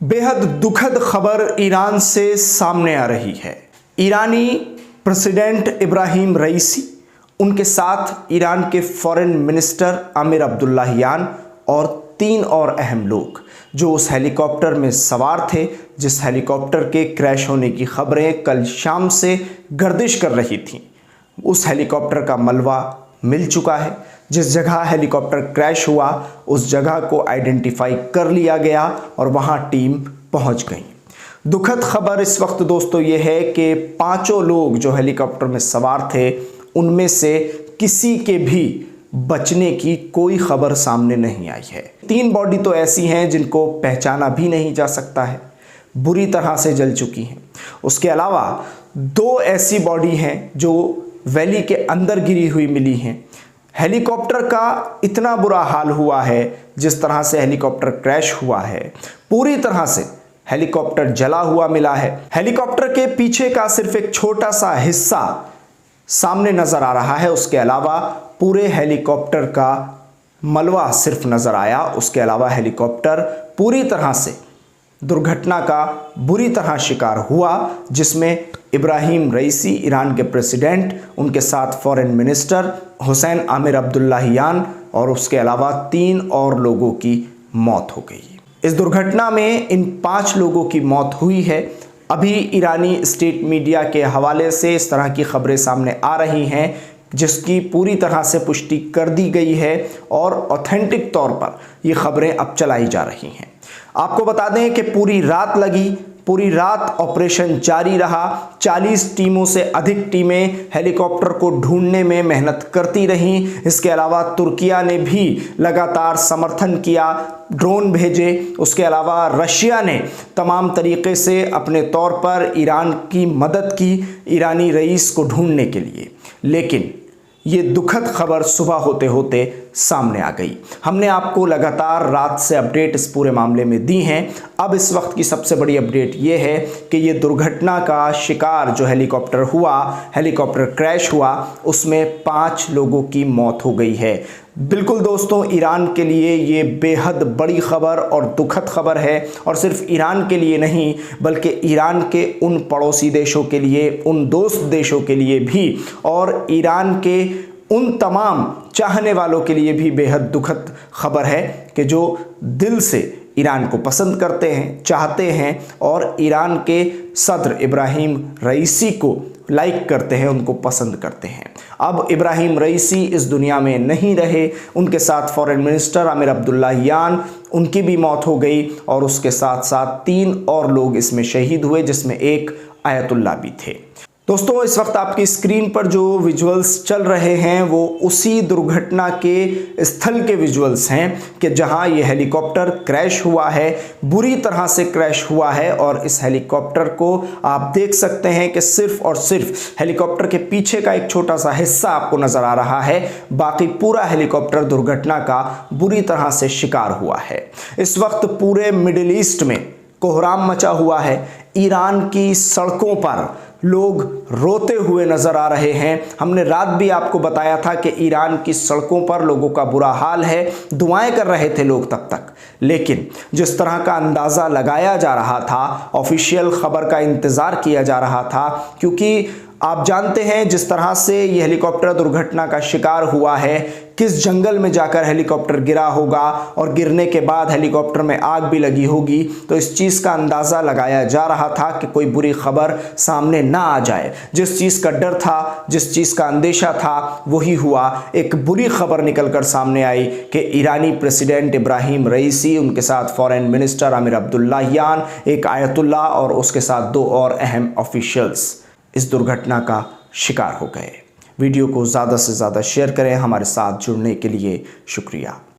बेहद दुखद खबर ईरान से सामने आ रही है। ईरानी प्रेसिडेंट इब्राहिम रईसी, उनके साथ ईरान के फॉरेन मिनिस्टर आमिर अब्दुल्लाहियान और 3 और अहम लोग जो उस हेलीकॉप्टर में सवार थे, जिस हेलीकॉप्टर के क्रैश होने की खबरें कल शाम से गर्दिश कर रही थीं, उस हेलीकॉप्टर का मलबा मिल चुका है। जिस जगह हेलीकॉप्टर क्रैश हुआ उस जगह को आइडेंटिफाई कर लिया गया और वहां टीम पहुंच गई। दुखद खबर इस वक्त दोस्तों ये है कि 5 लोग जो हेलीकॉप्टर में सवार थे, उनमें से किसी के भी बचने की कोई खबर सामने नहीं आई है। 3 बॉडी तो ऐसी हैं जिनको पहचाना भी नहीं जा सकता है, बुरी तरह से जल चुकी हैं। उसके अलावा 2 ऐसी बॉडी हैं जो वैली के अंदर गिरी हुई मिली हैं। हेलीकॉप्टर का इतना बुरा हाल हुआ है, जिस तरह से हेलीकॉप्टर क्रैश हुआ है, पूरी तरह से हेलीकॉप्टर जला हुआ मिला है। हेलीकॉप्टर के पीछे का सिर्फ एक छोटा सा हिस्सा सामने नजर आ रहा है, उसके अलावा पूरे हेलीकॉप्टर का मलबा सिर्फ नजर आया। उसके अलावा हेलीकॉप्टर पूरी तरह से दुर्घटना का बुरी तरह शिकार हुआ, जिसमें इब्राहिम रईसी ईरान के प्रेसिडेंट, उनके साथ foreign minister Hussain Aamir Abdollahian और उसके अलावा 3 और लोगों की मौत हो गई। इस दुर्घटना में इन 5 लोगों की मौत हुई है। अभी ईरानी स्टेट मीडिया के हवाले से इस तरह की खबरें सामने आ रही हैं, जिसकी पूरी तरह से पुष्टि कर दी गई है और ऑथेंटिक तौर पर ये खबरें अब चलाई जा रही हैं। आपको बता दें कि पूरी रात लगी, पूरी रात ऑपरेशन जारी रहा। 40 टीमों से अधिक टीमें हेलीकॉप्टर को ढूंढने में मेहनत करती रहीं। इसके अलावा तुर्किया ने भी लगातार समर्थन किया, ड्रोन भेजे। उसके अलावा रशिया ने तमाम तरीके से अपने तौर पर ईरान की मदद की ईरानी रईस को ढूंढने के लिए। लेकिन ये दुखद खबर सुबह होते होते सामने आ गई। हमने आपको लगातार रात से अपडेट इस पूरे मामले में दी हैं। अब इस वक्त की सबसे बड़ी अपडेट ये है कि ये दुर्घटना का शिकार जो हेलीकॉप्टर हुआ, हेलीकॉप्टर क्रैश हुआ, उसमें 5 लोगों की मौत हो गई है। बिल्कुल दोस्तों, ईरान के लिए ये बेहद बड़ी खबर और दुखद खबर है, और सिर्फ ईरान के लिए नहीं बल्कि ईरान के उन पड़ोसी देशों के लिए, उन दोस्त देशों के लिए भी, और ईरान के उन तमाम चाहने वालों के लिए भी बेहद दुखद खबर है कि जो दिल से ईरान को पसंद करते हैं, चाहते हैं और ईरान के सदर इब्राहिम रईसी को लाइक करते हैं, उनको पसंद करते हैं। अब इब्राहिम रईसी इस दुनिया में नहीं रहे, उनके साथ फॉरेन मिनिस्टर आमिर अब्दुल्लाहियान, उनकी भी मौत हो गई और उसके साथ साथ 3 और लोग इसमें शहीद हुए, जिसमें एक आयतुल्ला भी थे। दोस्तों, इस वक्त आपकी स्क्रीन पर जो विजुअल्स चल रहे हैं वो उसी दुर्घटना के स्थल के विजुअल्स हैं कि जहां ये हेलीकॉप्टर क्रैश हुआ है, बुरी तरह से क्रैश हुआ है। और इस हेलीकॉप्टर को आप देख सकते हैं कि सिर्फ और सिर्फ हेलीकॉप्टर के पीछे का एक छोटा सा हिस्सा आपको नजर आ रहा है, बाकी पूरा हेलीकॉप्टर दुर्घटना का बुरी तरह से शिकार हुआ है। इस वक्त पूरे मिडिल ईस्ट में कोहराम मचा हुआ है। ईरान की सड़कों पर लोग रोते हुए नजर आ रहे हैं। हमने रात भी आपको बताया था कि ईरान की सड़कों पर लोगों का बुरा हाल है, दुआएं कर रहे थे लोग तब तक। लेकिन जिस तरह का अंदाज़ा लगाया जा रहा था, ऑफिशियल खबर का इंतज़ार किया जा रहा था, क्योंकि आप जानते हैं जिस तरह से ये हेलीकॉप्टर दुर्घटना का शिकार हुआ है, किस जंगल में जाकर हेलीकॉप्टर गिरा होगा और गिरने के बाद हेलीकॉप्टर में आग भी लगी होगी, तो इस चीज़ का अंदाज़ा लगाया जा रहा था कि कोई बुरी खबर सामने ना आ जाए। जिस चीज़ का डर था, जिस चीज़ का अंदेशा था, वही हुआ। एक बुरी खबर निकलकर सामने आई कि ईरानी प्रेसिडेंट इब्राहिम रईसी, उनके साथ फॉरेन मिनिस्टर आमिर अब्दुल्लाहियान, एक आयतुल्ला और उसके साथ 2 और अहम ऑफिशियल्स इस दुर्घटना का शिकार हो गए। वीडियो को ज़्यादा से ज़्यादा शेयर करें। हमारे साथ जुड़ने के लिए शुक्रिया।